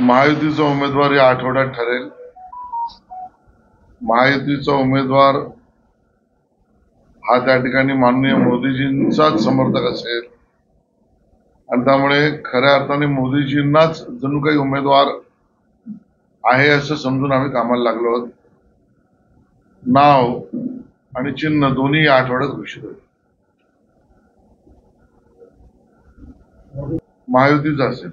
महायुतीचा उमेदवार या आठवड्यात ठरेल. महायुतीचा उमेदवार हा त्या ठिकाणी माननीय मोदीजींचाच समर्थक असेल आणि त्यामुळे खऱ्या अर्थाने मोदीजींनाच जणू काही उमेदवार आहे असं समजून आम्ही कामाला लागलो आहोत. नाव आणि चिन्ह दोन्ही या आठवड्यात घोषित होईल. महायुतीचा असेल.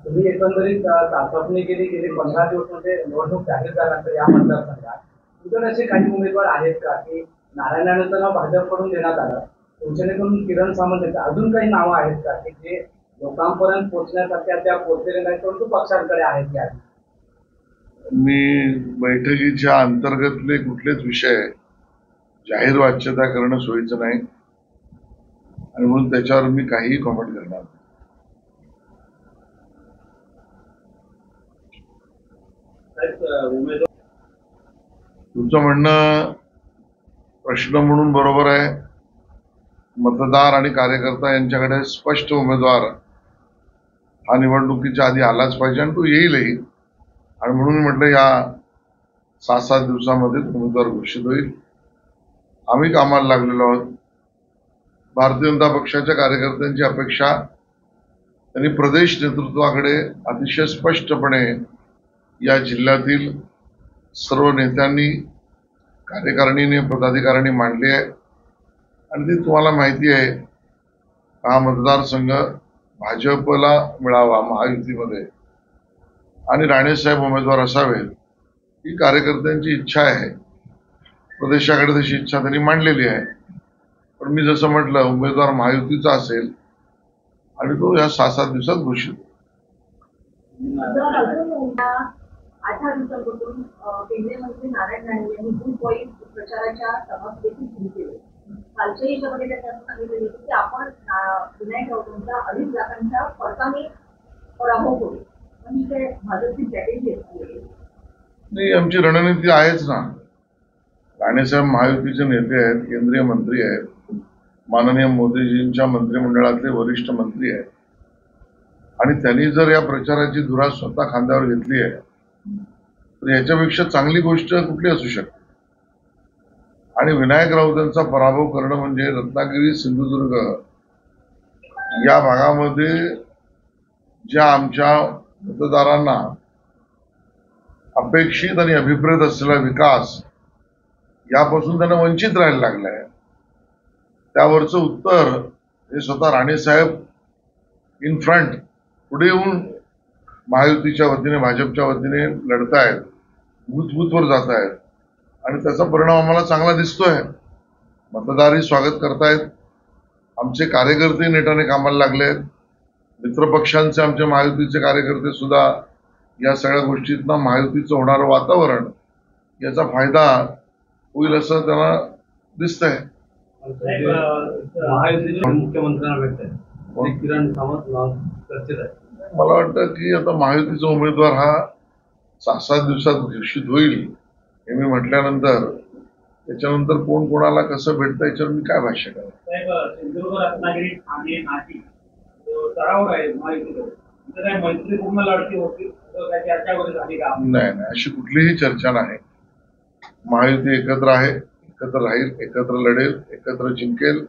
तुम्ही एकंदरीत चाचपणी केली गेली 15 दिवस म्हणजे निवडणूक जाहीर झाल्यानंतर या मतदारसंघात तुमच्याकडे असे काही उमेदवार आहेत का की नारायणांचं नाव भाजपकडून देण्यात आलं, शिवसेनेकडून किरण सामंत, अजून काही नावं आहेत का की जे लोकांपर्यंत पोहोचण्यासाठी त्या पोहोचलेले नाही परंतु पक्षांकडे आहेत की? मी बैठकीच्या अंतर्गतले कुठलेच विषय जाहीर वाच्यता करणं सोयीचं नाही आणि म्हणून त्याच्यावर मी काहीही कॉमेंट करणार नाही. तुमचं म्हणणं प्रश्न म्हणून बरोबर आहे. मतदार आणि कार्यकर्ता यांच्याकडे स्पष्ट उमेदवार हा निवडणुकीच्या आधी आलाच पाहिजे आणि तो येईलही आणि म्हणून म्हटलं या 6-7 दिवसामध्ये उमेदवार घोषित होईल. आम्ही कामाला लागलेलो आहोत. भारतीय जनता पक्षाच्या कार्यकर्त्यांची अपेक्षा त्यांनी प्रदेश नेतृत्वाकडे अतिशय स्पष्टपणे या जिल्ह्यातील सर्व नेत्यांनी, कार्यकारिणीने, पदाधिकाऱ्यांनी मांडली आहे आणि ती तुम्हाला माहिती आहे. हा मतदारसंघ भाजपला मिळावा महायुतीमध्ये आणि राणेसाहेब उमेदवार असावेत ही कार्यकर्त्यांची इच्छा आहे. प्रदेशाकडे तशी इच्छा त्यांनी मांडलेली आहे. पण मी जसं म्हटलं उमेदवार महायुतीचा असेल आणि तो या 6-7 दिवसात घोषित. 18 दिवसांपासून केंद्रीय मंत्री नारायण राणे यांनी बूथ वाईज प्रचाराच्या सभा देखील सुरू केले. कालच्या याच्यामध्ये त्यांनी सांगितले होते की आपण विनायक राऊतांचा 2.5 लाखांच्या फरकाने पराभव करू. पण ही काय भाजपची स्ट्रॅटेजी असते? नाही, आमची रणनीती आहेच ना. राणेसाहेब महायुतीचे नेते आहेत, केंद्रीय मंत्री आहेत, माननीय मोदीजींच्या मंत्रिमंडळातले वरिष्ठ मंत्री आहेत आणि त्यांनी जर या प्रचाराची धुरा स्वतः खांद्यावर घेतली आहे तर याच्यापेक्षा चांगली गोष्ट कुठली असू शकते. आणि विनायक राऊतांचा पराभव करणं म्हणजे रत्नागिरी, सिंधुदुर्ग या भागामध्ये ज्या आमच्या मतदारांना अपेक्षित आणि अभिप्रेत असलेला विकास यापासून त्यांना वंचित राहायला लागलाय. त्यावरचं उत्तर हे स्वतः राणेसाहेब इन फ्रंट पुढे येऊन महायुतीच्या वतीने, भाजपच्या वतीने लढतायत, बूथ-बूथवर जात आहेत आणि त्याचा परिणाम आम्हाला चांगला दिसतोय. मतदारही स्वागत करतायत. आमचे कार्यकर्ते नेटाने कामाला लागले आहेत. मित्रपक्षांचे आमचे महायुतीचे कार्यकर्ते सुद्धा या सगळ्या गोष्टीतनं महायुतीचं होणारं वातावरण याचा फायदा होईल असं त्यांना दिसतंय. मुख्यमंत्र्यांना भेटतंय किरण सामंत चर्चेत आहे. मला वाटतं की आता महायुतीचा उमेदवार हा 6-7 दिवसात घोषित होईल हे मी म्हटल्यानंतर त्याच्यानंतर कोण कोणाला कसं भेटतं याच्यावर मी काय भाष्य करेन. नाही, अशी कुठलीही चर्चा नाही. महायुती एकत्र आहे, एकत्र राहील, एकत्र लढेल, एकत्र जिंकेल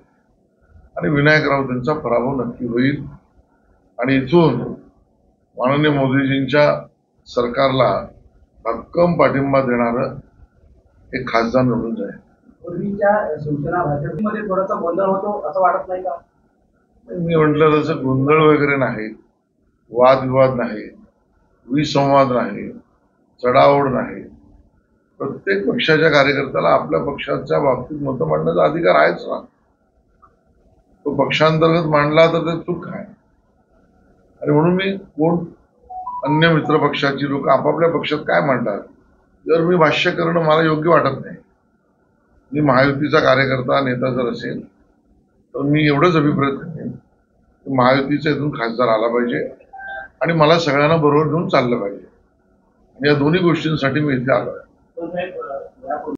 आणि विनायक राऊत यांचा पराभव नक्की होईल आणि इथून माननीय मोदीजींच्या सरकारला भक्कम पाठिंबा देणारं एक खासदार निवडून जाईल. पूर्वीच्या शिवसेना भाजपमध्ये थोडासा गोंधळ होतो असं वाटत नाही का? मी म्हटलं तसं गोंधळ वगैरे नाही, वादविवाद नाही, विसंवाद नाही, चढाओढ नाही. प्रत्येक पक्षाच्या कार्यकर्त्याला आपल्या पक्षाच्या बाबतीत मतं मांडण्याचा अधिकार आहेच ना. तो पक्षांतर्गत मांडला तर ते चूक आहे आणि म्हणून मी कोण अन्य मित्र पक्षाची लोक आपापल्या पक्षात काय मांडतात यावर मी भाष्य करणं मला योग्य वाटत नाही. मी महायुतीचा कार्यकर्ता, नेता जर असेल तर मी एवढंच अभिप्रेत करेन की महायुतीचा इथून खासदार आला पाहिजे आणि मला सगळ्यांना बरोबर घेऊन चाललं पाहिजे. या दोन्ही गोष्टींसाठी मी इथे आलो आहे.